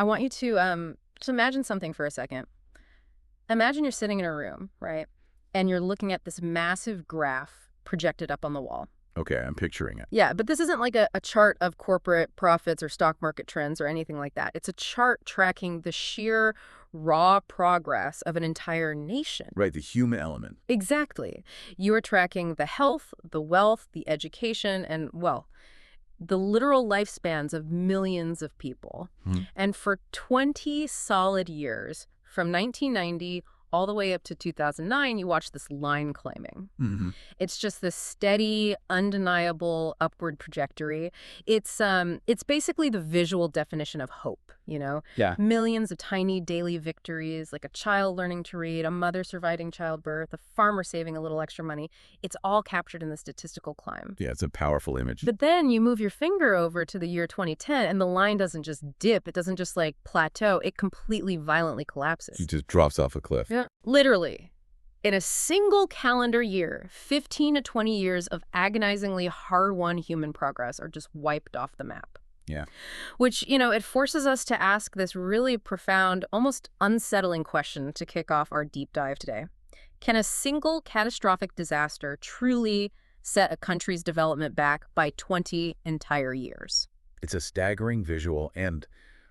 I want you to imagine something for a second. Imagine you're sitting in a room, right? And you're looking at this massive graph projected up on the wall. Okay, I'm picturing it. Yeah, but this isn't like a chart of corporate profits or stock market trends or anything like that. It's a chart tracking the sheer raw progress of an entire nation. Right, the human element. Exactly. You are tracking the health, the wealth, the education, and, well, the literal lifespans of millions of people. Hmm. And for 20 solid years, from 1990 all the way up to 2009, you watch this line climbing. Mm-hmm. It's just this steady, undeniable upward trajectory. It's basically the visual definition of hope, you know? Yeah. Millions of tiny daily victories, like a child learning to read, a mother surviving childbirth, a farmer saving a little extra money. It's all captured in the statistical climb. Yeah, it's a powerful image. But then you move your finger over to the year 2010, and the line doesn't just dip. It doesn't just, like, plateau. It completely violently collapses. It just drops off a cliff. Yeah. Literally. In a single calendar year, 15 to 20 years of agonizingly hard-won human progress are just wiped off the map. Yeah. Which, you know, it forces us to ask this really profound, almost unsettling question to kick off our deep dive today. Can a single catastrophic disaster truly set a country's development back by 20 entire years? It's a staggering visual and,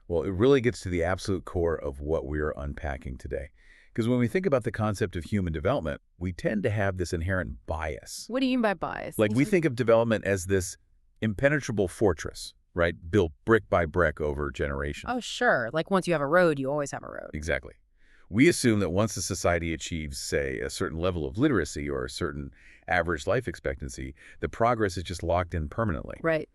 well, it really gets to the absolute core of what we're unpacking today. Because when we think about the concept of human development, we tend to have this inherent bias. What do you mean by bias? Like, we think of development as this impenetrable fortress, right? Built brick by brick over generations. Oh, sure. Like once you have a road, you always have a road. Exactly. We assume that once a society achieves, say, a certain level of literacy or a certain average life expectancy, the progress is just locked in permanently. Right.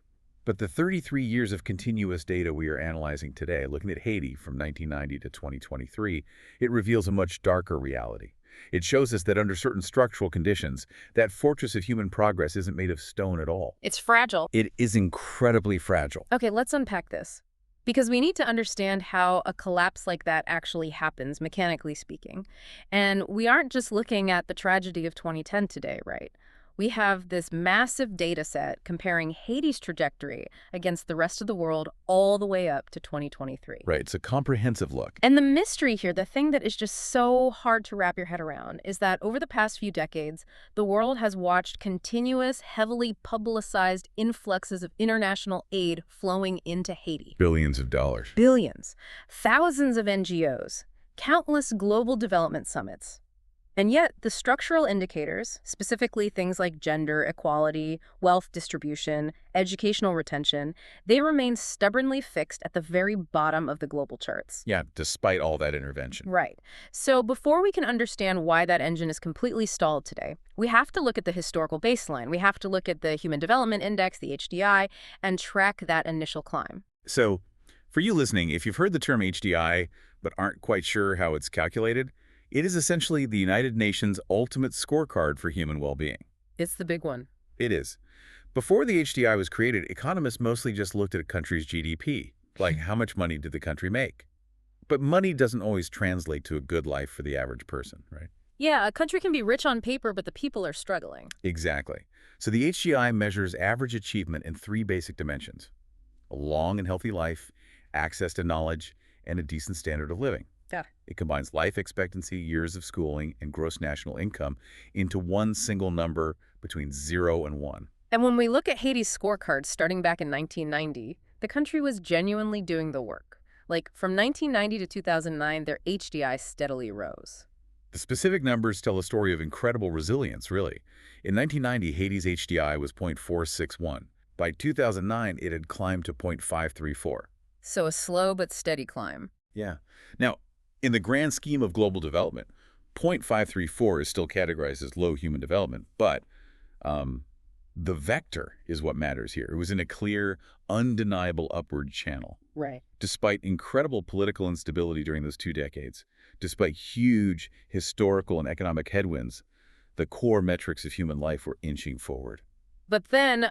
But the 33 years of continuous data we are analyzing today, looking at Haiti from 1990 to 2023, it reveals a much darker reality. It shows us that under certain structural conditions, that fortress of human progress isn't made of stone at all. It's fragile. It is incredibly fragile. Okay, let's unpack this. Because we need to understand how a collapse like that actually happens, mechanically speaking. And we aren't just looking at the tragedy of 2010 today, right? We have this massive data set comparing Haiti's trajectory against the rest of the world all the way up to 2023. Right, it's a comprehensive look. And the mystery here, the thing that is just so hard to wrap your head around, is that over the past few decades, the world has watched continuous, heavily publicized influxes of international aid flowing into Haiti. Billions of dollars. Billions. Thousands of NGOs. Countless global development summits. And yet, the structural indicators, specifically things like gender equality, wealth distribution, educational retention, they remain stubbornly fixed at the very bottom of the global charts. Yeah, despite all that intervention. Right. So before we can understand why that engine is completely stalled today, we have to look at the historical baseline. We have to look at the Human Development Index, the HDI, and track that initial climb. So, for you listening, if you've heard the term HDI but aren't quite sure how it's calculated, it is essentially the United Nations' ultimate scorecard for human well-being. It's the big one. It is. Before the HDI was created, economists mostly just looked at a country's GDP, like how much money did the country make. But money doesn't always translate to a good life for the average person, right? Yeah, a country can be rich on paper, but the people are struggling. Exactly. So the HDI measures average achievement in 3 basic dimensions: a long and healthy life, access to knowledge, and a decent standard of living. Yeah. It combines life expectancy, years of schooling, and gross national income into one single number between 0 and 1. And when we look at Haiti's scorecard starting back in 1990, the country was genuinely doing the work. Like, from 1990 to 2009, their HDI steadily rose. The specific numbers tell a story of incredible resilience, really. In 1990, Haiti's HDI was 0.461. By 2009, it had climbed to 0.534. So a slow but steady climb. Yeah. Now, in the grand scheme of global development, 0.534 is still categorized as low human development, but the vector is what matters here. It was in a clear, undeniable upward channel. Right. Despite incredible political instability during those 2 decades, despite huge historical and economic headwinds, the core metrics of human life were inching forward. But then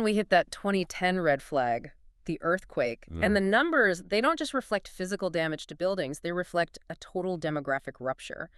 we hit that 2010 red flag, the earthquake. And the numbers, they don't just reflect physical damage to buildings, they reflect a total demographic rupture.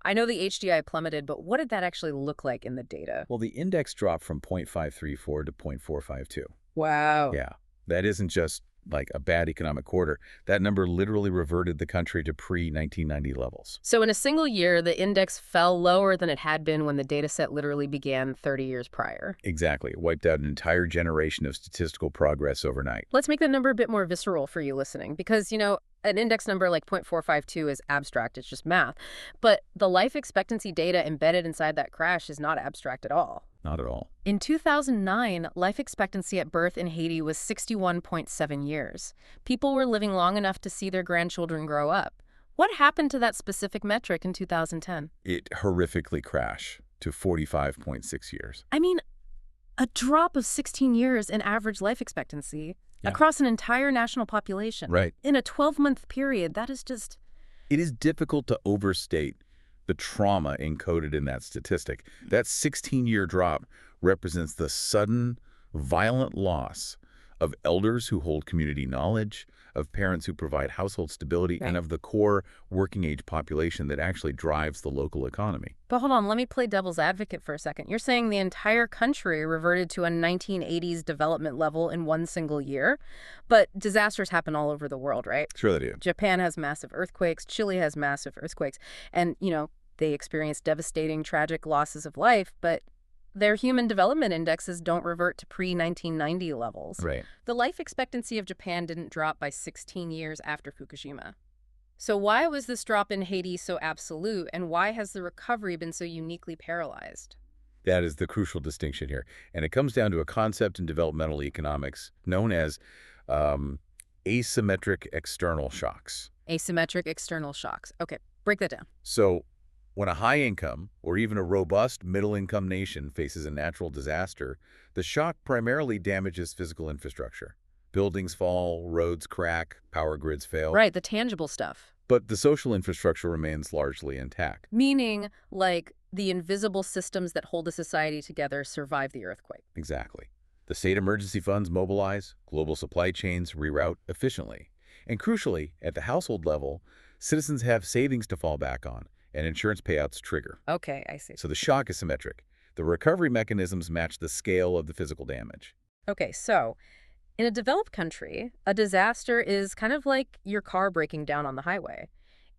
I know the HDI plummeted, but what did that actually look like in the data? Well, the index dropped from 0.534 to 0.452. Wow. Yeah, that isn't just like a bad economic quarter, that number literally reverted the country to pre-1990 levels. So in a single year, the index fell lower than it had been when the data set literally began 30 years prior. Exactly. It wiped out an entire generation of statistical progress overnight. Let's make that number a bit more visceral for you listening, because, an index number like 0.452 is abstract, it's just math. But the life expectancy data embedded inside that crash is not abstract at all. Not at all. In 2009, life expectancy at birth in Haiti was 61.7 years. People were living long enough to see their grandchildren grow up. What happened to that specific metric in 2010? It horrifically crashed to 45.6 years. I mean, a drop of 16 years in average life expectancy across an entire national population. Right. In a 12-month period, that is just... It is difficult to overstate the trauma encoded in that statistic. That 16-year drop represents the sudden, violent loss of elders who hold community knowledge, of parents who provide household stability, and of the core working-age population that actually drives the local economy. But hold on, let me play devil's advocate for a second. You're saying the entire country reverted to a 1980s development level in one single year? But disasters happen all over the world, right? Sure they do. Japan has massive earthquakes, Chile has massive earthquakes, and, they experience devastating, tragic losses of life, but their human development indexes don't revert to pre-1990 levels. Right. The life expectancy of Japan didn't drop by 16 years after Fukushima. So why was this drop in Haiti so absolute, and why has the recovery been so uniquely paralyzed? That is the crucial distinction here. And it comes down to a concept in developmental economics known as asymmetric external shocks. Asymmetric external shocks. Okay, break that down. So when a high-income or even a robust middle-income nation faces a natural disaster, the shock primarily damages physical infrastructure. Buildings fall, roads crack, power grids fail. Right, the tangible stuff. But the social infrastructure remains largely intact. Meaning, like, the invisible systems that hold a society together survive the earthquake. Exactly. The state emergency funds mobilize, global supply chains reroute efficiently. And crucially, at the household level, citizens have savings to fall back on, and insurance payouts trigger. Okay, I see. So the shock is symmetric. The recovery mechanisms match the scale of the physical damage. Okay, so in a developed country, a disaster is kind of like your car breaking down on the highway.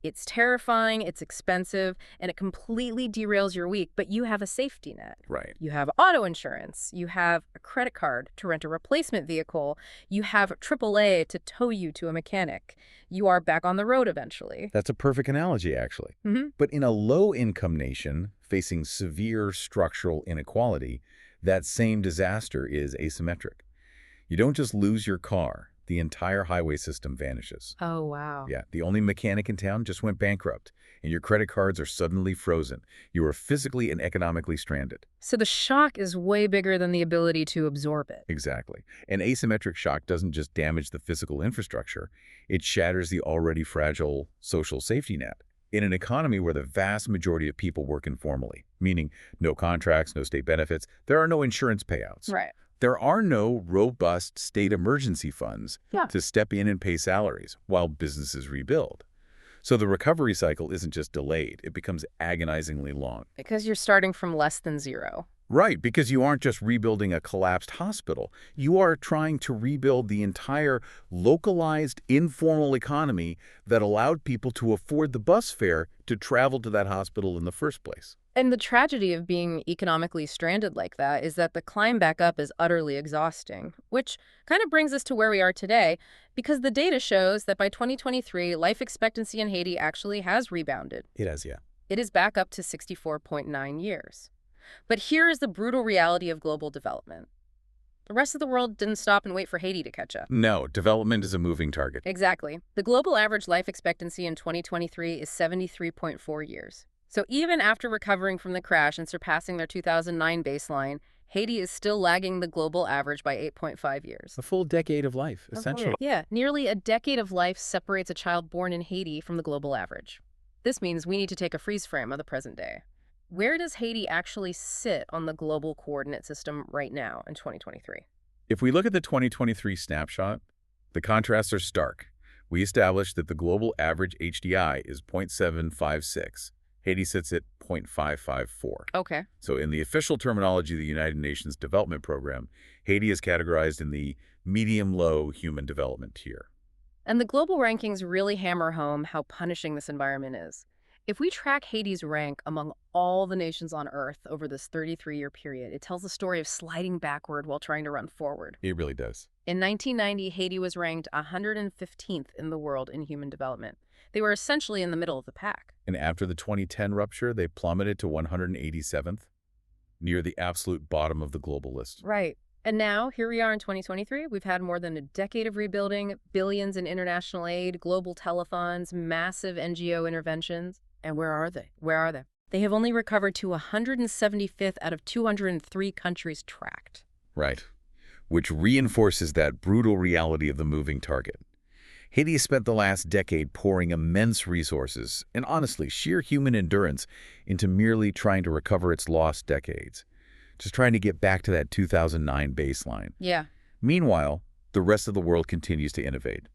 It's terrifying, it's expensive, and it completely derails your week, but you have a safety net. Right. You have auto insurance, you have a credit card to rent a replacement vehicle, you have AAA to tow you to a mechanic. You are back on the road eventually. That's a perfect analogy, actually. But in a low-income nation facing severe structural inequality, that same disaster is asymmetric. You don't just lose your car. The entire highway system vanishes. Oh, wow. Yeah, the only mechanic in town just went bankrupt, and your credit cards are suddenly frozen. You are physically and economically stranded. So the shock is way bigger than the ability to absorb it. Exactly. An asymmetric shock doesn't just damage the physical infrastructure, it shatters the already fragile social safety net. In an economy where the vast majority of people work informally, meaning no contracts, no state benefits, there are no insurance payouts. Right. There are no robust state emergency funds to step in and pay salaries while businesses rebuild. So the recovery cycle isn't just delayed, it becomes agonizingly long. Because you're starting from less than zero. Right, because you aren't just rebuilding a collapsed hospital. You are trying to rebuild the entire localized, informal economy that allowed people to afford the bus fare to travel to that hospital in the first place. And the tragedy of being economically stranded like that is that the climb back up is utterly exhausting, which kind of brings us to where we are today, because the data shows that by 2023, life expectancy in Haiti actually has rebounded. It has, yeah. It is back up to 64.9 years. But here is the brutal reality of global development. The rest of the world didn't stop and wait for Haiti to catch up. No, development is a moving target. Exactly. The global average life expectancy in 2023 is 73.4 years. So even after recovering from the crash and surpassing their 2009 baseline, Haiti is still lagging the global average by 8.5 years. A full decade of life, essentially. Yeah, nearly a decade of life separates a child born in Haiti from the global average. This means we need to take a freeze frame of the present day. Where does Haiti actually sit on the global coordinate system right now in 2023? If we look at the 2023 snapshot, the contrasts are stark. We established that the global average HDI is 0.756. Haiti sits at 0.554. Okay. So in the official terminology of the United Nations Development Program, Haiti is categorized in the medium-low human development tier. And the global rankings really hammer home how punishing this environment is. If we track Haiti's rank among all the nations on Earth over this 33-year period, it tells the story of sliding backward while trying to run forward. It really does. In 1990, Haiti was ranked 115th in the world in human development. They were essentially in the middle of the pack. And after the 2010 rupture, they plummeted to 187th, near the absolute bottom of the global list. Right. And now, here we are in 2023. We've had more than a decade of rebuilding, billions in international aid, global telethons, massive NGO interventions. And where are they? Where are they? They have only recovered to 175th out of 203 countries tracked. Right. Which reinforces that brutal reality of the moving target. Haiti has spent the last decade pouring immense resources and, honestly, sheer human endurance into merely trying to recover its lost decades. Just trying to get back to that 2009 baseline. Yeah. Meanwhile, the rest of the world continues to innovate.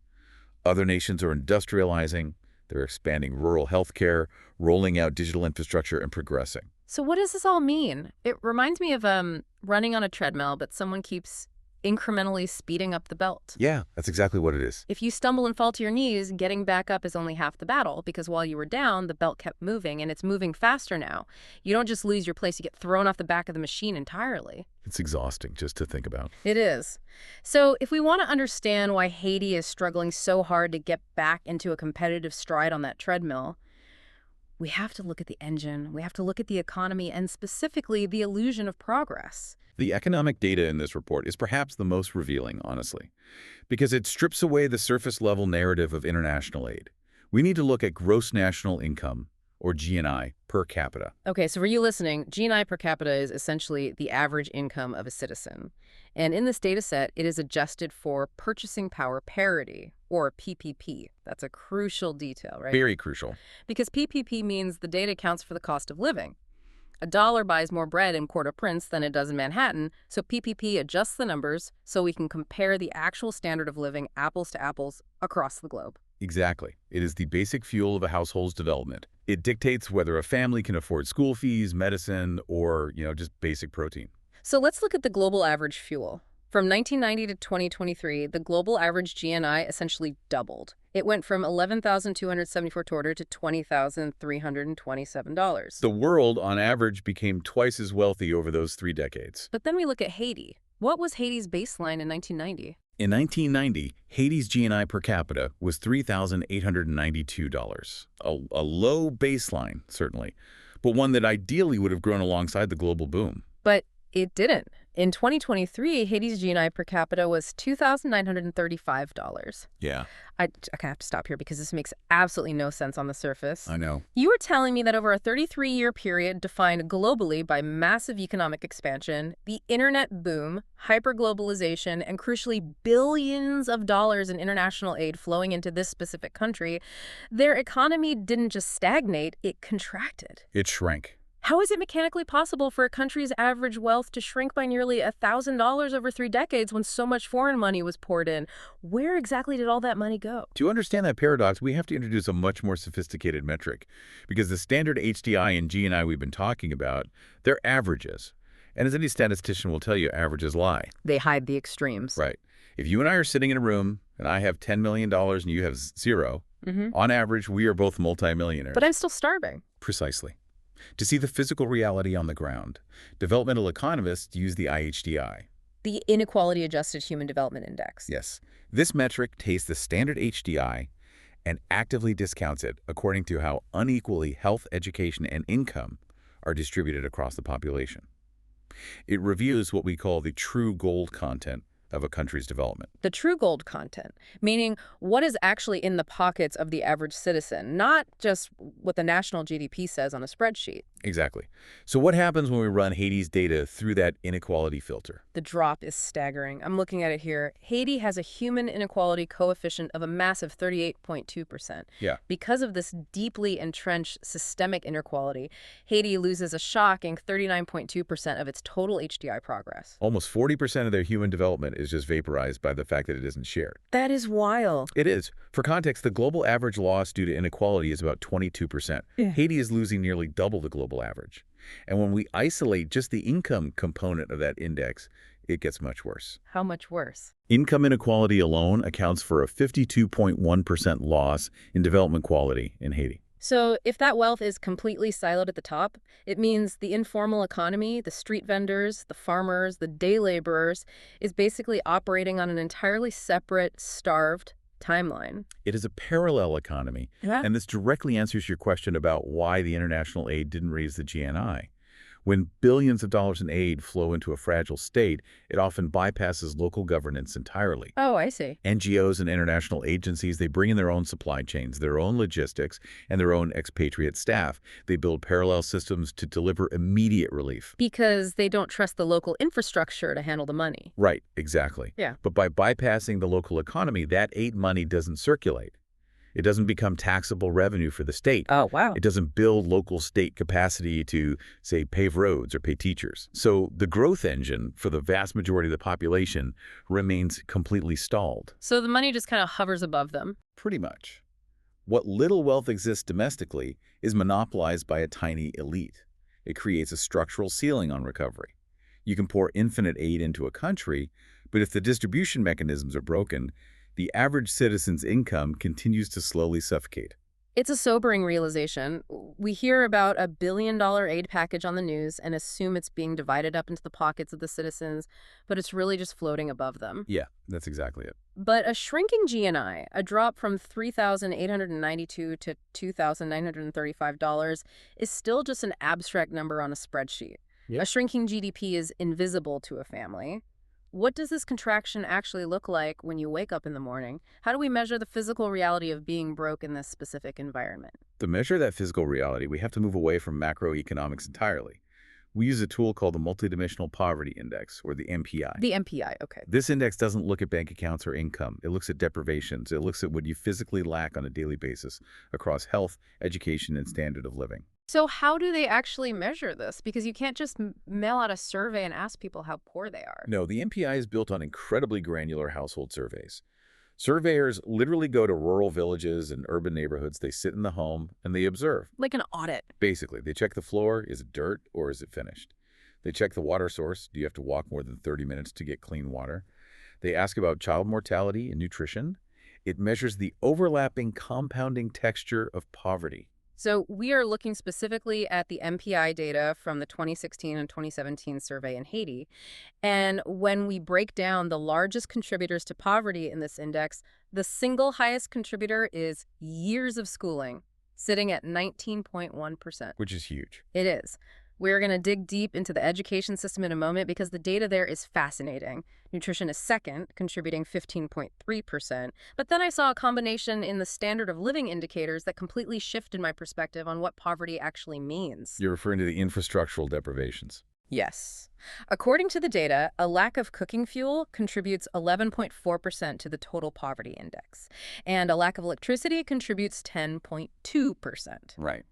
Other nations are industrializing, they're expanding rural health care, rolling out digital infrastructure, and progressing. So what does this all mean? It reminds me of running on a treadmill, but someone keeps incrementally speeding up the belt. Yeah, that's exactly what it is. If you stumble and fall to your knees, getting back up is only half the battle, because while you were down, the belt kept moving, and it's moving faster now. You don't just lose your place, you get thrown off the back of the machine entirely. It's exhausting just to think about. It is. So if we want to understand why Haiti is struggling so hard to get back into a competitive stride on that treadmill, we have to look at the engine, we have to look at the economy, and specifically the illusion of progress. The economic data in this report is perhaps the most revealing, honestly, because it strips away the surface-level narrative of international aid. We need to look at gross national income, or GNI, per capita. Okay, so for you listening, GNI per capita is essentially the average income of a citizen. And in this data set, it is adjusted for purchasing power parity, or PPP. That's a crucial detail, right? Very crucial. Because PPP means the data counts for the cost of living. $1 buys more bread in Port-au-Prince than it does in Manhattan, so PPP adjusts the numbers so we can compare the actual standard of living apples to apples across the globe. Exactly. It is the basic fuel of a household's development. It dictates whether a family can afford school fees, medicine, or, just basic protein. So let's look at the global average fuel. From 1990 to 2023, the global average GNI essentially doubled. It went from $11,274 to $20,327. The world, on average, became twice as wealthy over those 3 decades. But then we look at Haiti. What was Haiti's baseline in 1990? In 1990, Haiti's GNI per capita was $3,892. A low baseline, certainly, but one that ideally would have grown alongside the global boom. But it didn't. In 2023, Haiti's GNI per capita was $2,935. Yeah. I have to stop here because this makes absolutely no sense on the surface. I know. You were telling me that over a 33-year period defined globally by massive economic expansion, the internet boom, hyperglobalization, and crucially billions of dollars in international aid flowing into this specific country, their economy didn't just stagnate, it contracted. It shrank. How is it mechanically possible for a country's average wealth to shrink by nearly $1,000 over 3 decades when so much foreign money was poured in? Where exactly did all that money go? To understand that paradox, we have to introduce a much more sophisticated metric, because the standard HDI and GNI we've been talking about, they're averages. And as any statistician will tell you, averages lie. They hide the extremes. Right. If you and I are sitting in a room and I have $10 million and you have 0, on average, we are both multimillionaires. But I'm still starving. Precisely. To see the physical reality on the ground, developmental economists use the IHDI. The Inequality Adjusted Human Development Index. Yes. This metric takes the standard HDI and actively discounts it according to how unequally health, education, and income are distributed across the population. It reviews what we call the true gold content of a country's development. The true gold content, meaning what is actually in the pockets of the average citizen, not just what the national GDP says on a spreadsheet. Exactly. So what happens when we run Haiti's data through that inequality filter? The drop is staggering. I'm looking at it here. Haiti has a human inequality coefficient of a massive 38.2%. Yeah. Because of this deeply entrenched systemic inequality, Haiti loses a shocking 39.2% of its total HDI progress. Almost 40% of their human development is just vaporized by the fact that it isn't shared. That is wild. It is. For context, the global average loss due to inequality is about 22%. Yeah. Haiti is losing nearly double the global average. And when we isolate just the income component of that index, it gets much worse. How much worse? Income inequality alone accounts for a 52.1% loss in development quality in Haiti. So if that wealth is completely siloed at the top, it means the informal economy, the street vendors, the farmers, the day laborers, is basically operating on an entirely separate, starved timeline. It is a parallel economy, Yeah. and this directly answers your question about why the international aid didn't raise the GNI. When billions of dollars in aid flow into a fragile state, it often bypasses local governance entirely. Oh, I see. NGOs and international agencies, they bring in their own supply chains, their own logistics, and their own expatriate staff. They build parallel systems to deliver immediate relief. Because they don't trust the local infrastructure to handle the money. Right, exactly. Yeah. But by bypassing the local economy, that aid money doesn't circulate. It doesn't become taxable revenue for the state. Oh, wow. It doesn't build local state capacity to, say, pave roads or pay teachers. So the growth engine for the vast majority of the population remains completely stalled. So the money just kind of hovers above them. Pretty much. What little wealth exists domestically is monopolized by a tiny elite. It creates a structural ceiling on recovery. You can pour infinite aid into a country, but if the distribution mechanisms are broken, the average citizen's income continues to slowly suffocate. It's a sobering realization. We hear about a billion-dollar aid package on the news and assume it's being divided up into the pockets of the citizens, but it's really just floating above them. Yeah, that's exactly it. But a shrinking GNI, a drop from $3,892 to $2,935, is still just an abstract number on a spreadsheet. Yep. A shrinking GDP is invisible to a family. What does this contraction actually look like when you wake up in the morning? How do we measure the physical reality of being broke in this specific environment? To measure that physical reality, we have to move away from macroeconomics entirely. We use a tool called the Multidimensional Poverty Index, or the MPI. The MPI, okay. This index doesn't look at bank accounts or income. It looks at deprivations. It looks at what you physically lack on a daily basis across health, education, and standard of living. So how do they actually measure this? Because you can't just mail out a survey and ask people how poor they are. No, the MPI is built on incredibly granular household surveys. Surveyors literally go to rural villages and urban neighborhoods. They sit in the home and they observe. Like an audit. Basically, they check the floor. Is it dirt or is it finished? They check the water source. Do you have to walk more than 30 minutes to get clean water? They ask about child mortality and nutrition. It measures the overlapping, compounding texture of poverty. So we are looking specifically at the MPI data from the 2016 and 2017 survey in Haiti. And when we break down the largest contributors to poverty in this index, the single highest contributor is years of schooling, sitting at 19.1%. Which is huge. It is. We're going to dig deep into the education system in a moment because the data there is fascinating. Nutrition is second, contributing 15.3%. But then I saw a combination in the standard of living indicators that completely shifted my perspective on what poverty actually means. You're referring to the infrastructural deprivations. Yes. According to the data, a lack of cooking fuel contributes 11.4% to the total poverty index, and a lack of electricity contributes 10.2%. Right.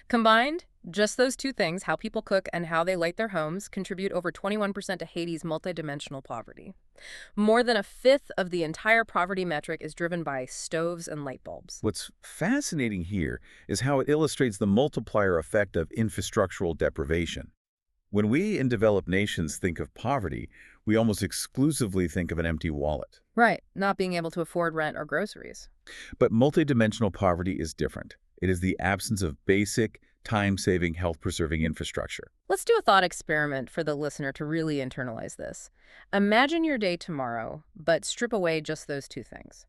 Combined, just those two things, how people cook and how they light their homes, contribute over 21% to Haiti's multidimensional poverty. More than a fifth of the entire poverty metric is driven by stoves and light bulbs. What's fascinating here is how it illustrates the multiplier effect of infrastructural deprivation. When we in developed nations think of poverty, we almost exclusively think of an empty wallet. Right, not being able to afford rent or groceries. But multidimensional poverty is different. It is the absence of basic, time-saving, health-preserving infrastructure. Let's do a thought experiment for the listener to really internalize this. Imagine your day tomorrow, but strip away just those two things.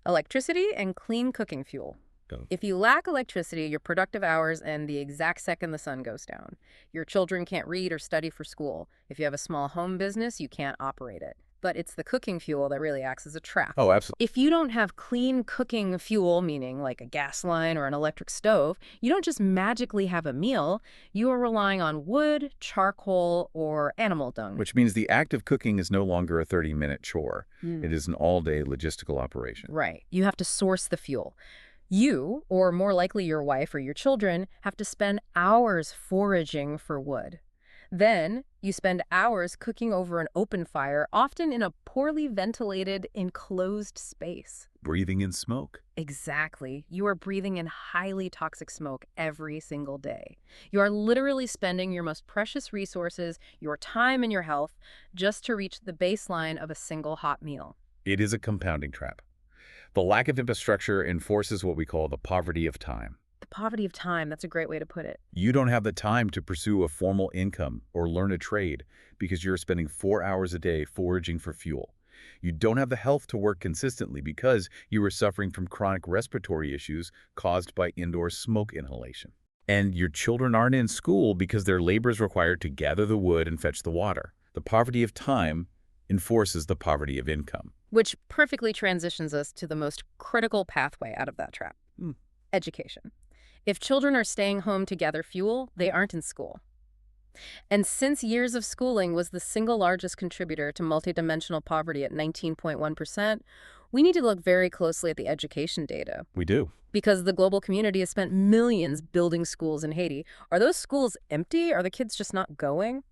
Electricity and clean cooking fuel. Go. If you lack electricity, your productive hours end the exact second the sun goes down. Your children can't read or study for school. If you have a small home business, you can't operate it. But it's the cooking fuel that really acts as a trap. Oh, absolutely. If you don't have clean cooking fuel, meaning like a gas line or an electric stove, you don't just magically have a meal. You are relying on wood, charcoal, or animal dung. Which means the act of cooking is no longer a 30-minute chore. It Mm. is an all-day logistical operation. Right. You have to source the fuel. You, or more likely your wife or your children, have to spend hours foraging for wood. Then you spend hours cooking over an open fire, often in a poorly ventilated, enclosed space. Breathing in smoke. Exactly. You are breathing in highly toxic smoke every single day. You are literally spending your most precious resources, your time and your health, just to reach the baseline of a single hot meal. It is a compounding trap. The lack of infrastructure enforces what we call the poverty of time. The poverty of time, that's a great way to put it. You don't have the time to pursue a formal income or learn a trade because you're spending 4 hours a day foraging for fuel. You don't have the health to work consistently because you are suffering from chronic respiratory issues caused by indoor smoke inhalation. And your children aren't in school because their labor is required to gather the wood and fetch the water. The poverty of time enforces the poverty of income. Which perfectly transitions us to the most critical pathway out of that trap. Education. If children are staying home to gather fuel, they aren't in school. And since years of schooling was the single largest contributor to multidimensional poverty at 19.1%, we need to look very closely at the education data. We do. Because the global community has spent millions building schools in Haiti. Are those schools empty? Are the kids just not going?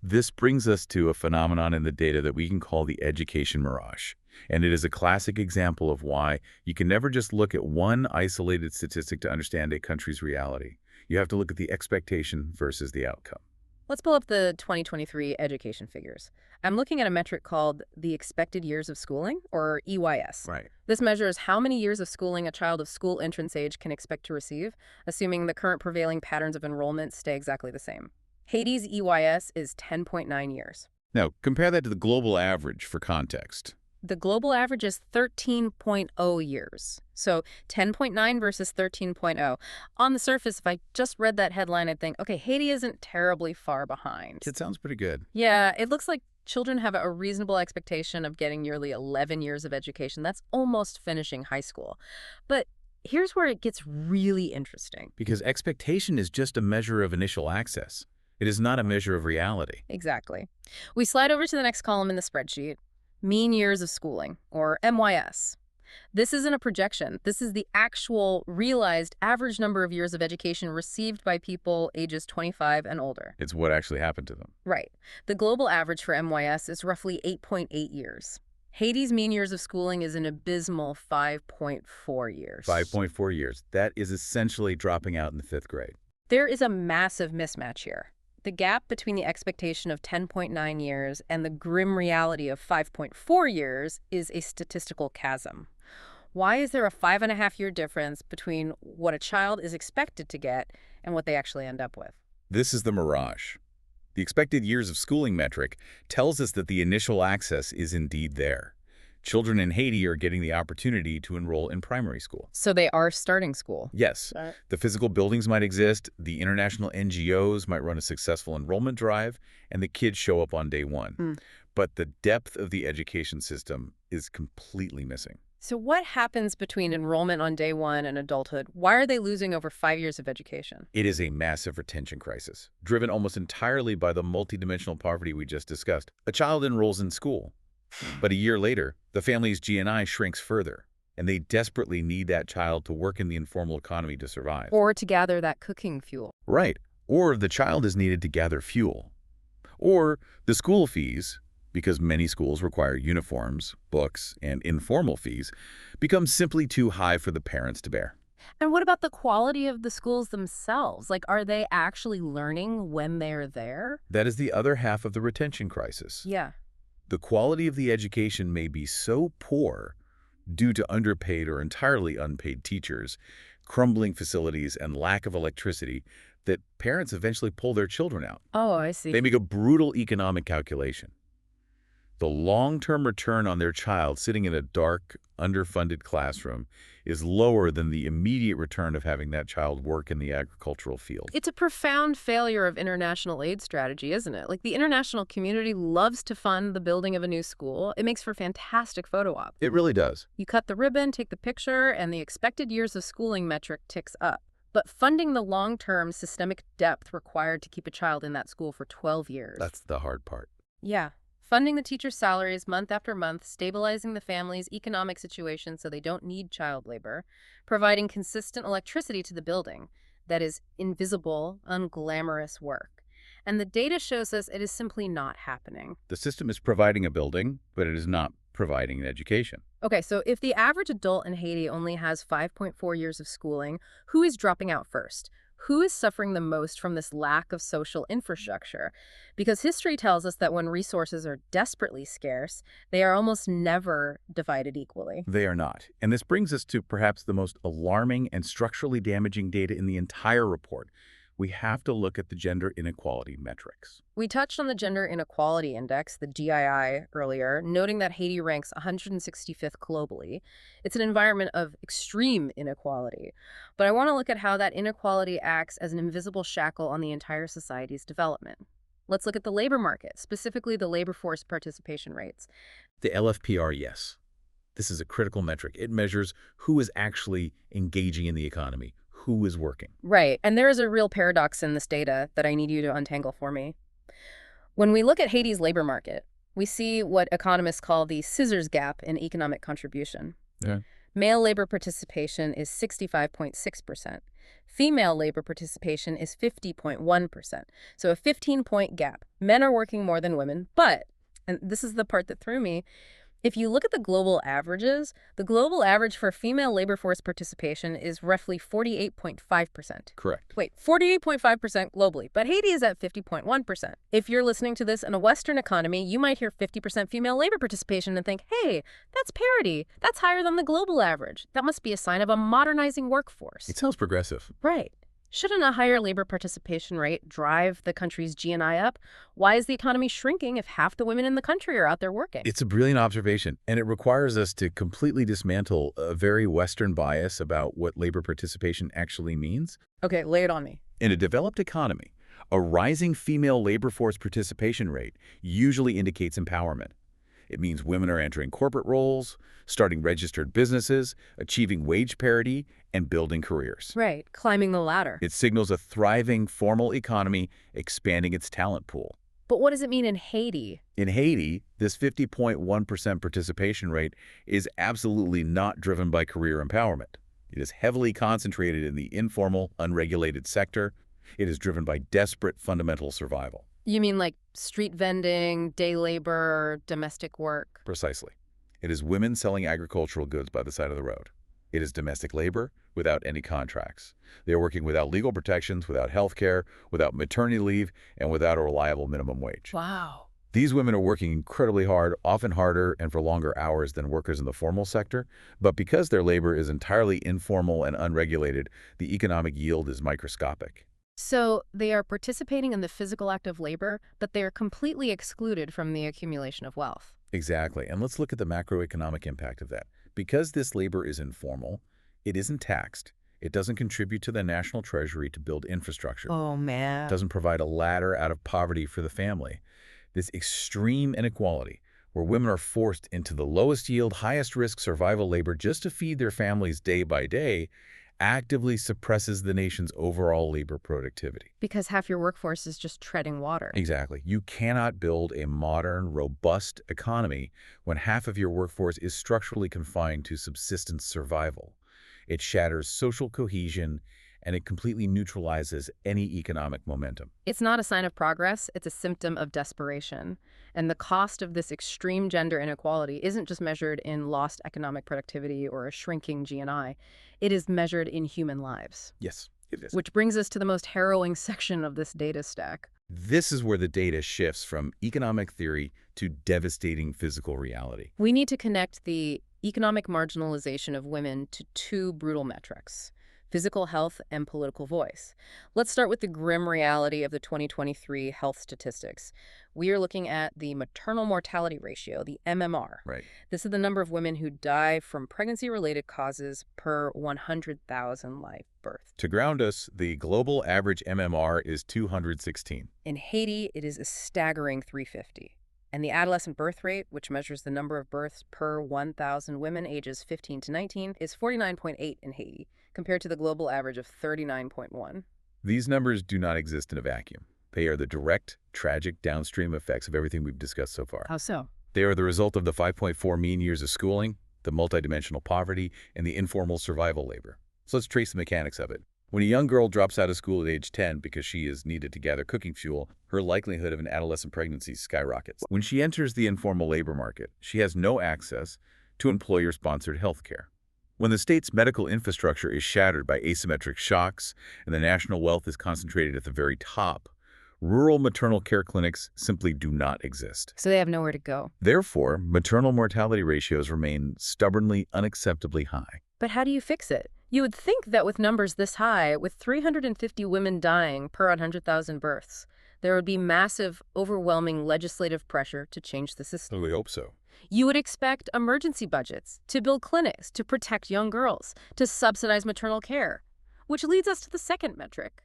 This brings us to a phenomenon in the data that we can call the education mirage. And it is a classic example of why you can never just look at one isolated statistic to understand a country's reality. You have to look at the expectation versus the outcome. Let's pull up the 2023 education figures. I'm looking at a metric called the expected years of schooling, or EYS. Right. This measures how many years of schooling a child of school entrance age can expect to receive, assuming the current prevailing patterns of enrollment stay exactly the same. Haiti's EYS is 10.9 years. Now, compare that to the global average for context. The global average is 13.0 years. So 10.9 versus 13.0. On the surface, if I just read that headline, I'd think, okay, Haiti isn't terribly far behind. It sounds pretty good. Yeah, it looks like children have a reasonable expectation of getting nearly 11 years of education. That's almost finishing high school. But here's where it gets really interesting. Because expectation is just a measure of initial access. It is not a measure of reality. Exactly. We slide over to the next column in the spreadsheet. Mean years of schooling, or MYS. This isn't a projection. This is the actual, realized average number of years of education received by people ages 25 and older. It's what actually happened to them. Right. The global average for MYS is roughly 8.8 years. Haiti's mean years of schooling is an abysmal 5.4 years. 5.4 years. That is essentially dropping out in the 5th grade. There is a massive mismatch here. The gap between the expectation of 10.9 years and the grim reality of 5.4 years is a statistical chasm. Why is there a 5.5-year difference between what a child is expected to get and what they actually end up with? This is the mirage. The expected years of schooling metric tells us that the initial access is indeed there. Children in Haiti are getting the opportunity to enroll in primary school. So they are starting school. Yes, the physical buildings might exist, the international NGOs might run a successful enrollment drive, and the kids show up on day one. But the depth of the education system is completely missing. So what happens between enrollment on day one and adulthood? Why are they losing over 5 years of education? It is a massive retention crisis, driven almost entirely by the multidimensional poverty we just discussed. A child enrolls in school, but a year later, the family's GNI shrinks further, and they desperately need that child to work in the informal economy to survive. Or to gather that cooking fuel. Right. Or the child is needed to gather fuel. Or the school fees, because many schools require uniforms, books, and informal fees, become simply too high for the parents to bear. And what about the quality of the schools themselves? Like, are they actually learning when they're there? That is the other half of the retention crisis. Yeah. The quality of the education may be so poor due to underpaid or entirely unpaid teachers, crumbling facilities, and lack of electricity that parents eventually pull their children out. Oh, I see. They make a brutal economic calculation. The long-term return on their child sitting in a dark, underfunded classroom is lower than the immediate return of having that child work in the agricultural field. It's a profound failure of international aid strategy, isn't it? Like, the international community loves to fund the building of a new school. It makes for fantastic photo op. It really does. You cut the ribbon, take the picture, and the expected years of schooling metric ticks up. But funding the long-term systemic depth required to keep a child in that school for 12 years. That's the hard part. Yeah. Funding the teachers' salaries month after month, stabilizing the family's economic situation so they don't need child labor, providing consistent electricity to the building. That is invisible, unglamorous work. And the data shows us it is simply not happening. The system is providing a building, but it is not providing an education. Okay, so if the average adult in Haiti only has 5.4 years of schooling, who is dropping out first? Who is suffering the most from this lack of social infrastructure? Because history tells us that when resources are desperately scarce, they are almost never divided equally. They are not. And this brings us to perhaps the most alarming and structurally damaging data in the entire report. We have to look at the gender inequality metrics. We touched on the Gender Inequality Index, the GII, earlier, noting that Haiti ranks 165th globally. It's an environment of extreme inequality. But I want to look at how that inequality acts as an invisible shackle on the entire society's development. Let's look at the labor market, specifically the labor force participation rates. The LFPR, yes. This is a critical metric. It measures who is actually engaging in the economy, who is working. Right, and there is a real paradox in this data that I need you to untangle for me. When we look at Haiti's labor market, we see what economists call the scissors gap in economic contribution. Yeah. Male labor participation is 65.6%. Female labor participation is 50.1%. So a 15-point gap. Men are working more than women, but, and this is the part that threw me, if you look at the global averages, the global average for female labor force participation is roughly 48.5%. Correct. Wait, 48.5% globally, but Haiti is at 50.1%. If you're listening to this in a Western economy, you might hear 50% female labor participation and think, hey, that's parity. That's higher than the global average. That must be a sign of a modernizing workforce. It sounds progressive. Right. Shouldn't a higher labor participation rate drive the country's GNI up? Why is the economy shrinking if half the women in the country are out there working? It's a brilliant observation, and it requires us to completely dismantle a very Western bias about what labor participation actually means. Okay, lay it on me. In a developed economy, a rising female labor force participation rate usually indicates empowerment. It means women are entering corporate roles, starting registered businesses, achieving wage parity, and building careers. Right, climbing the ladder. It signals a thriving formal economy expanding its talent pool. But what does it mean in Haiti? In Haiti, this 50.1% participation rate is absolutely not driven by career empowerment. It is heavily concentrated in the informal, unregulated sector. It is driven by desperate fundamental survival. You mean like street vending, day labor, domestic work? Precisely. It is women selling agricultural goods by the side of the road. It is domestic labor without any contracts. They are working without legal protections, without health care, without maternity leave, and without a reliable minimum wage. Wow. These women are working incredibly hard, often harder and for longer hours than workers in the formal sector, but because their labor is entirely informal and unregulated, the economic yield is microscopic. So they are participating in the physical act of labor, but they are completely excluded from the accumulation of wealth. Exactly, and let's look at the macroeconomic impact of that. Because this labor is informal, it isn't taxed. It doesn't contribute to the national treasury to build infrastructure. Oh, man. It doesn't provide a ladder out of poverty for the family. This extreme inequality, where women are forced into the lowest yield, highest risk survival labor just to feed their families day by day, actively suppresses the nation's overall labor productivity. Because half your workforce is just treading water. Exactly. You cannot build a modern, robust economy when half of your workforce is structurally confined to subsistence survival. It shatters social cohesion, and it completely neutralizes any economic momentum. It's not a sign of progress, it's a symptom of desperation. And the cost of this extreme gender inequality isn't just measured in lost economic productivity or a shrinking GNI. It is measured in human lives. Yes, it is. Which brings us to the most harrowing section of this data stack. This is where the data shifts from economic theory to devastating physical reality. We need to connect the economic marginalization of women to two brutal metrics: physical health and political voice. Let's start with the grim reality of the 2023 health statistics. We are looking at the maternal mortality ratio, the MMR. Right. This is the number of women who die from pregnancy-related causes per 100,000 live births. To ground us, the global average MMR is 216. In Haiti, it is a staggering 350. And the adolescent birth rate, which measures the number of births per 1,000 women ages 15 to 19, is 49.8 in Haiti, compared to the global average of 39.1. These numbers do not exist in a vacuum. They are the direct, tragic downstream effects of everything we've discussed so far. How so? They are the result of the 5.4 mean years of schooling, the multidimensional poverty, and the informal survival labor. So let's trace the mechanics of it. When a young girl drops out of school at age 10 because she is needed to gather cooking fuel, her likelihood of an adolescent pregnancy skyrockets. When she enters the informal labor market, she has no access to employer-sponsored health care. When the state's medical infrastructure is shattered by asymmetric shocks and the national wealth is concentrated at the very top, rural maternal care clinics simply do not exist. So they have nowhere to go. Therefore, maternal mortality ratios remain stubbornly unacceptably high. But how do you fix it? You would think that with numbers this high, with 350 women dying per 100,000 births, there would be massive, overwhelming legislative pressure to change the system. We hope so. You would expect emergency budgets to build clinics, to protect young girls, to subsidize maternal care. Which leads us to the second metric,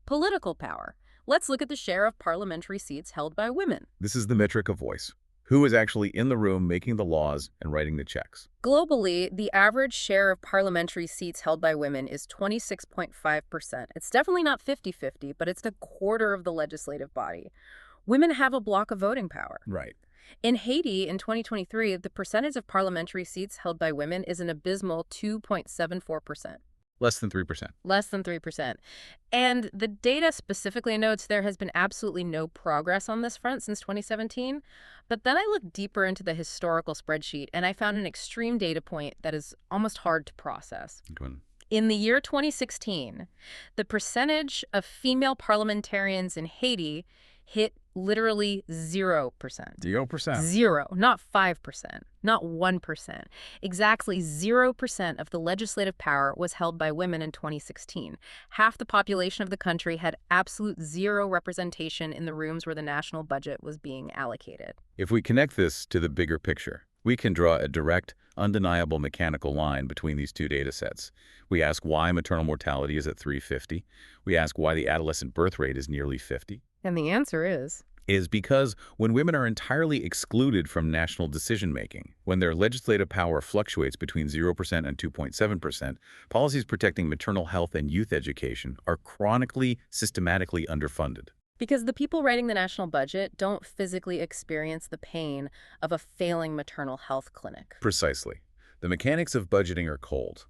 political power. Let's look at the share of parliamentary seats held by women. This is the metric of voice. Who is actually in the room making the laws and writing the checks? Globally, the average share of parliamentary seats held by women is 26.5%. It's definitely not 50-50, but it's a quarter of the legislative body. Women have a block of voting power. Right. In Haiti, in 2023, the percentage of parliamentary seats held by women is an abysmal 2.74%. Less than 3%. Less than 3%. And the data specifically notes there has been absolutely no progress on this front since 2017. But then I looked deeper into the historical spreadsheet, and I found an extreme data point that is almost hard to process. Go on. In the year 2016, the percentage of female parliamentarians in Haiti hit literally 0%. 0%. Zero, not 5%, not 1%. Exactly 0% of the legislative power was held by women in 2016. Half the population of the country had absolute zero representation in the rooms where the national budget was being allocated. If we connect this to the bigger picture, we can draw a direct, undeniable mechanical line between these two data sets. We ask why maternal mortality is at 350. We ask why the adolescent birth rate is nearly 50. And the answer is Because when women are entirely excluded from national decision-making, when their legislative power fluctuates between 0% and 2.7%, policies protecting maternal health and youth education are chronically, systematically underfunded. because the people writing the national budget don't physically experience the pain of a failing maternal health clinic. Precisely. The mechanics of budgeting are cold.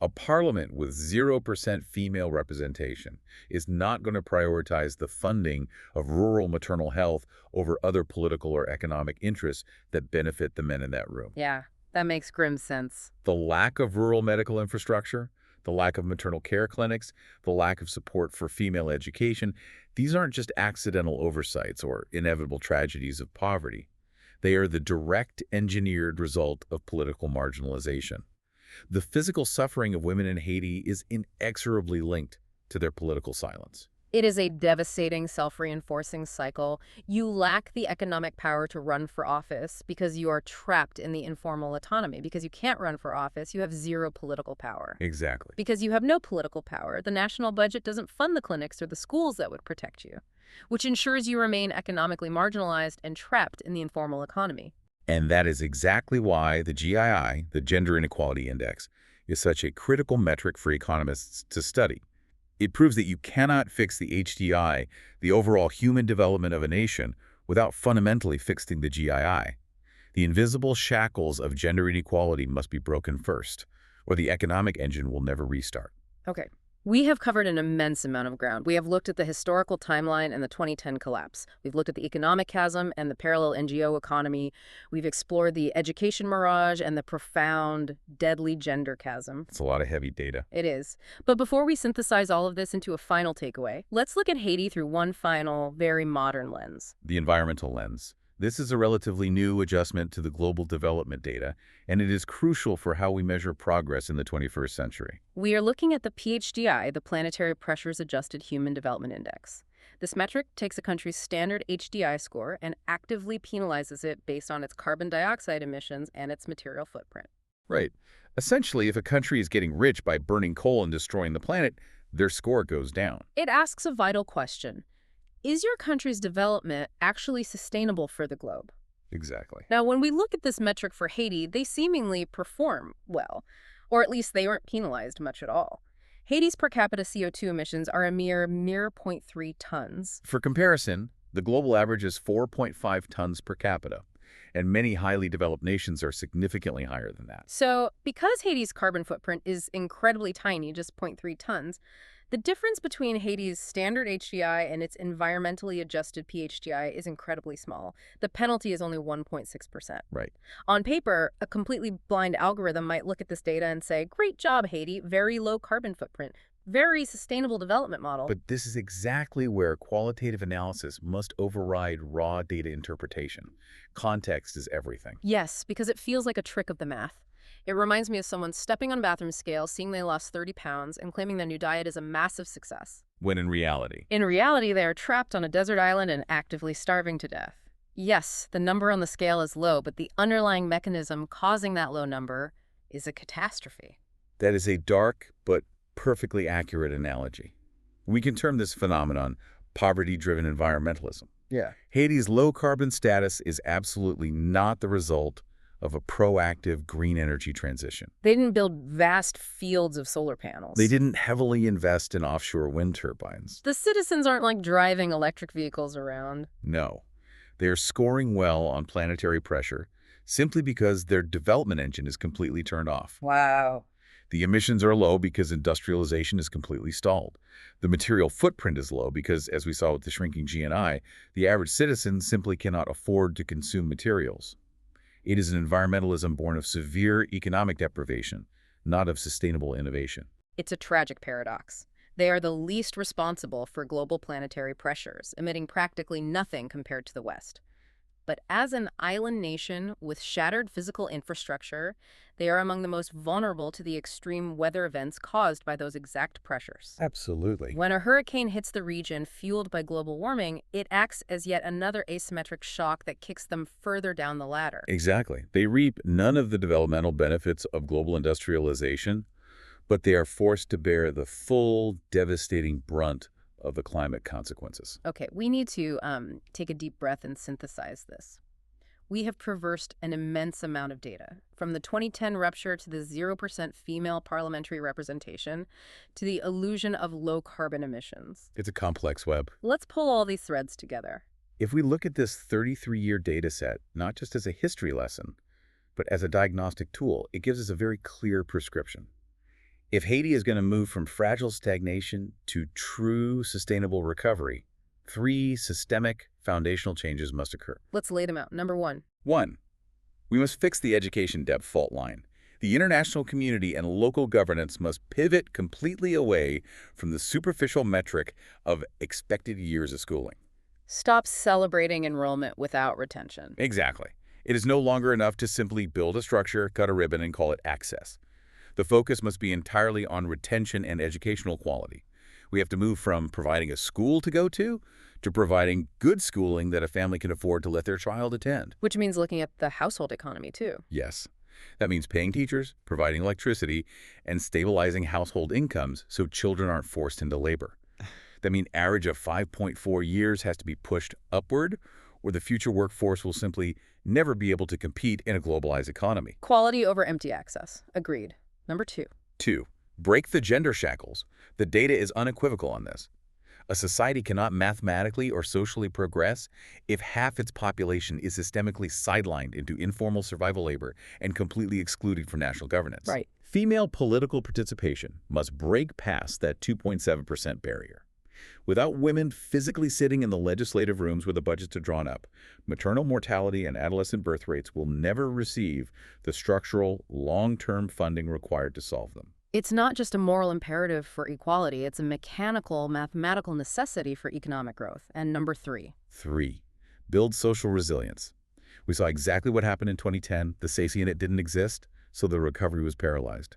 A parliament with 0% female representation is not going to prioritize the funding of rural maternal health over other political or economic interests that benefit the men in that room. Yeah, that makes grim sense. The lack of rural medical infrastructure, the lack of maternal care clinics, the lack of support for female education, these aren't just accidental oversights or inevitable tragedies of poverty. They are the direct engineered result of political marginalization. The physical suffering of women in Haiti is inexorably linked to their political silence. It is a devastating self-reinforcing cycle. You lack the economic power to run for office because you are trapped in the informal autonomy. Because you can't run for office, you have zero political power. Exactly. Because you have no political power, the national budget doesn't fund the clinics or the schools that would protect you, which ensures you remain economically marginalized and trapped in the informal economy. And that is exactly why the GII, the Gender Inequality Index, is such a critical metric for economists to study. It proves that you cannot fix the HDI, the overall human development of a nation, without fundamentally fixing the GII. The invisible shackles of gender inequality must be broken first, or the economic engine will never restart. Okay. We have covered an immense amount of ground. We have looked at the historical timeline and the 2010 collapse. We've looked at the economic chasm and the parallel NGO economy. We've explored the education mirage and the profound, deadly gender chasm. It's a lot of heavy data. It is. But before we synthesize all of this into a final takeaway, let's look at Haiti through one final, very modern lens. The environmental lens. This is a relatively new adjustment to the global development data, and it is crucial for how we measure progress in the 21st century. We are looking at the PHDI, the Planetary Pressures Adjusted Human Development Index. This metric takes a country's standard HDI score and actively penalizes it based on its carbon dioxide emissions and its material footprint. Right. Essentially, if a country is getting rich by burning coal and destroying the planet, their score goes down. It asks a vital question. Is your country's development actually sustainable for the globe? Exactly. Now, when we look at this metric for Haiti, they seemingly perform well, or at least they aren't penalized much at all. Haiti's per capita CO2 emissions are a mere zero point 0.3 tons. For comparison, the global average is 4.5 tons per capita, and many highly developed nations are significantly higher than that. So, because Haiti's carbon footprint is incredibly tiny, just zero point 0.3 tons, the difference between Haiti's standard HDI and its environmentally adjusted PHDI is incredibly small. The penalty is only 1.6%. Right. On paper, a completely blind algorithm might look at this data and say, great job, Haiti, very low carbon footprint, very sustainable development model. But this is exactly where qualitative analysis must override raw data interpretation. Context is everything. Yes, because it feels like a trick of the math. It reminds me of someone stepping on a bathroom scale, seeing they lost 30 pounds, and claiming their new diet is a massive success. When in reality, They are trapped on a desert island and actively starving to death. Yes, the number on the scale is low, but the underlying mechanism causing that low number is a catastrophe. that is a dark but perfectly accurate analogy. We can term this phenomenon poverty-driven environmentalism. Yeah. Haiti's low-carbon status is absolutely not the result of a proactive green energy transition. They didn't build vast fields of solar panels. They didn't heavily invest in offshore wind turbines. The citizens aren't like driving electric vehicles around. No. They are scoring well on planetary pressure simply because their development engine is completely turned off. Wow. The emissions are low because industrialization is completely stalled. The material footprint is low because, as we saw with the shrinking GNI, the average citizen simply cannot afford to consume materials. It is an environmentalism born of severe economic deprivation, not of sustainable innovation. It's a tragic paradox. They are the least responsible for global planetary pressures, emitting practically nothing compared to the West. But as an island nation with shattered physical infrastructure, they are among the most vulnerable to the extreme weather events caused by those exact pressures. Absolutely. When a hurricane hits the region fueled by global warming, it acts as yet another asymmetric shock that kicks them further down the ladder. Exactly. They reap none of the developmental benefits of global industrialization, but they are forced to bear the full, devastating brunt of the climate consequences. Okay, we need to take a deep breath and synthesize this. We have traversed an immense amount of data, from the 2010 rupture to the 0% female parliamentary representation to the illusion of low carbon emissions. It's a complex web. Let's pull all these threads together. If we look at this 33-year data set, not just as a history lesson, but as a diagnostic tool, it gives us a very clear prescription. If Haiti is going to move from fragile stagnation to true sustainable recovery, 3 systemic foundational changes must occur. Let's lay them out. Number 1. 1. We must fix the education debt fault line. The international community and local governance must pivot completely away from the superficial metric of expected years of schooling. Stop celebrating enrollment without retention. Exactly. It is no longer enough to simply build a structure, cut a ribbon, and call it access. The focus must be entirely on retention and educational quality. We have to move from providing a school to go to providing good schooling that a family can afford to let their child attend. Which means looking at the household economy, too. Yes. That means paying teachers, providing electricity, and stabilizing household incomes so children aren't forced into labor. That means average of 5.4 years has to be pushed upward, or the future workforce will simply never be able to compete in a globalized economy. Quality over empty access. Agreed. Number 2. 2. Break the gender shackles. The data is unequivocal on this. A society cannot mathematically or socially progress if half its population is systemically sidelined into informal survival labor and completely excluded from national governance. Right. Female political participation must break past that 2.7% barrier. Without women physically sitting in the legislative rooms where the budgets are drawn up, maternal mortality and adolescent birth rates will never receive the structural, long-term funding required to solve them. It's not just a moral imperative for equality, it's a mechanical, mathematical necessity for economic growth. And number 3. 3. Build social resilience. We saw exactly what happened in 2010. The safety net didn't exist, so the recovery was paralyzed.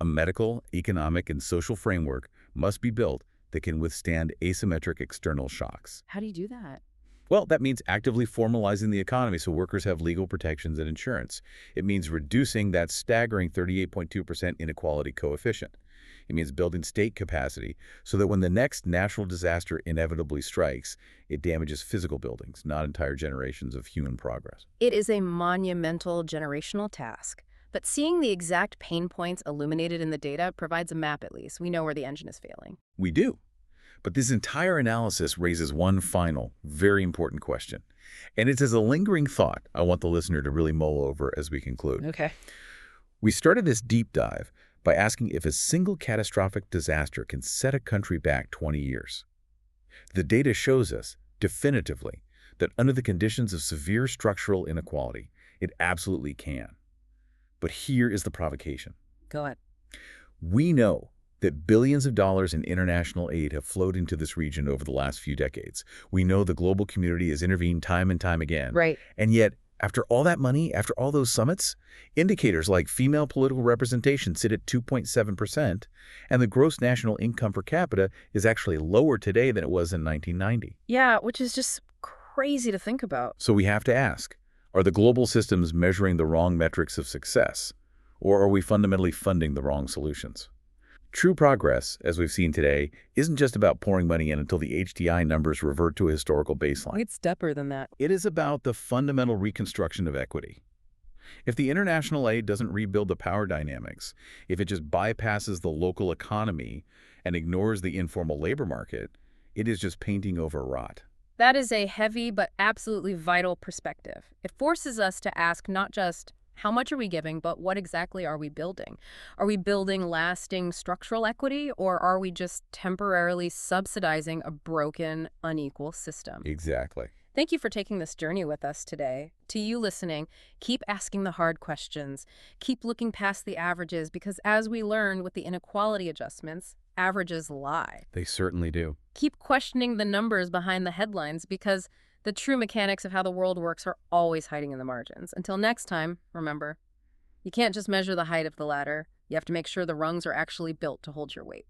A medical, economic, and social framework must be built that can withstand asymmetric external shocks. How do you do that? Well, that means actively formalizing the economy so workers have legal protections and insurance. It means reducing that staggering 38.2% inequality coefficient. It means building state capacity so that when the next natural disaster inevitably strikes, it damages physical buildings, not entire generations of human progress. It is a monumental generational task. But seeing the exact pain points illuminated in the data provides a map at least. We know where the engine is failing. We do. But this entire analysis raises one final, very important question. And it's as a lingering thought I want the listener to really mull over as we conclude. Okay. We started this deep dive by asking if a single catastrophic disaster can set a country back 20 years. The data shows us, definitively, that under the conditions of severe structural inequality, it absolutely can. But here is the provocation. Go ahead. We know that billions of dollars in international aid have flowed into this region over the last few decades. We know the global community has intervened time and time again. Right. And yet, after all that money, after all those summits, indicators like female political representation sit at 2.7%, and the gross national income per capita is actually lower today than it was in 1990. Yeah, which is just crazy to think about. So we have to ask, are the global systems measuring the wrong metrics of success, or are we fundamentally funding the wrong solutions? True progress, as we've seen today, isn't just about pouring money in until the HDI numbers revert to a historical baseline. It's deeper than that. It is about the fundamental reconstruction of equity. If the international aid doesn't rebuild the power dynamics, if it just bypasses the local economy and ignores the informal labor market, it is just painting over rot. That is a heavy but absolutely vital perspective. It forces us to ask not just how much are we giving, but what exactly are we building? Are we building lasting structural equity, or are we just temporarily subsidizing a broken, unequal system? Exactly. Thank you for taking this journey with us today. To you listening, keep asking the hard questions. Keep looking past the averages, because as we learned with the inequality adjustments, averages lie. They certainly do. Keep questioning the numbers behind the headlines, because the true mechanics of how the world works are always hiding in the margins. Until next time, remember, you can't just measure the height of the ladder. You have to make sure the rungs are actually built to hold your weight.